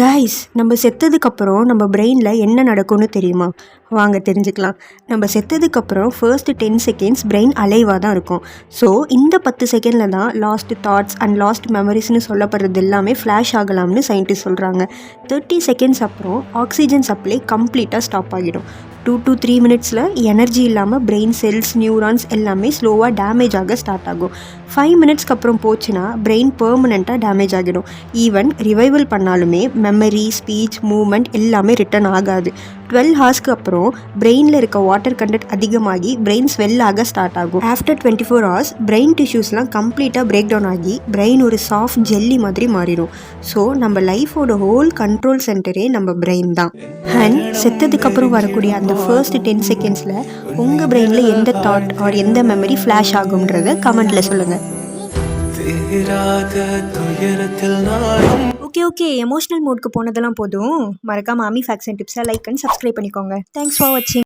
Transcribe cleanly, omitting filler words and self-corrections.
Guys, நம்ம செத்ததுக்கப்புறம் நம்ம பிரெயினில் என்ன நடக்கும்னு தெரியுமா? வாங்க தெரிஞ்சுக்கலாம். நம்ம செத்ததுக்கப்புறம் ஃபர்ஸ்ட் 10 செகண்ட்ஸ் பிரெயின் அலைவாக தான் இருக்கும். ஸோ இந்த 10 செகண்டில் தான் லாஸ்ட் தாட்ஸ் அண்ட் லாஸ்ட் மெமரிஸ்னு சொல்லப்படுறது எல்லாமே ஃப்ளாஷ் ஆகலாம்னு சயின்டிஸ்ட் சொல்கிறாங்க. 30 செகண்ட்ஸ் அப்புறம் ஆக்சிஜன் சப்ளை கம்ப்ளீட்டாக ஸ்டாப் ஆகிடும். 2 to 3 மினிட்ஸில் எனர்ஜி இல்லாமல் பிரெயின் செல்ஸ் நியூரான்ஸ் எல்லாமே ஸ்லோவாக டேமேஜ் ஆக ஸ்டார்ட் ஆகும். 5 மினிட்ஸ்க்கு அப்புறம் போச்சுன்னா பிரெயின் பெர்மனெண்ட்டாக டேமேஜ் ஆகிடும். ஈவன் ரிவைவல் பண்ணாலுமே மெமரி, ஸ்பீச், மூமெண்ட் எல்லாமே ரிட்டர்ன் ஆகாது. 12 ஹார்ஸ்க்கு அப்புறம் பிரெயினில் இருக்க வாட்டர் கண்டென்ட் அதிகமாகி பிரெயின் ஸ்வெல் ஆக ஸ்டார்ட் ஆகும். ஆஃப்டர் 24 ஹவர்ஸ் பிரெயின் டிஷ்யூஸ்லாம் கம்ப்ளீட்டாக பிரேக் டவுன் ஆகி பிரெயின் ஒரு சாஃப்ட் ஜெல்லி மாதிரி மாறிடும். ஸோ நம்ம லைஃபோட ஹோல் கண்ட்ரோல் சென்டரே நம்ம பிரெயின் தான். அண்ட் செத்ததுக்கப்புறம் வரக்கூடிய அந்த ஃபர்ஸ்ட் 10 செகண்ட்ஸில் உங்கள் பிரெயினில் எந்த தாட் ஆர் எந்த மெமரி ஃப்ளாஷ் ஆகும்ன்றத கமெண்ட்டில் சொல்லுங்கள். ஓகே எமோஷனல் மோட்க்கு போனதெல்லாம் போதும். மறக்காம ஆமி ஃபேக்ட்ஸ் அண்ட் டிப்ஸை லைக் அண்ட் சப்ஸ்கிரைப் பண்ணிக்கோங்க. தேங்க்ஸ் ஃபார் வாட்சிங்.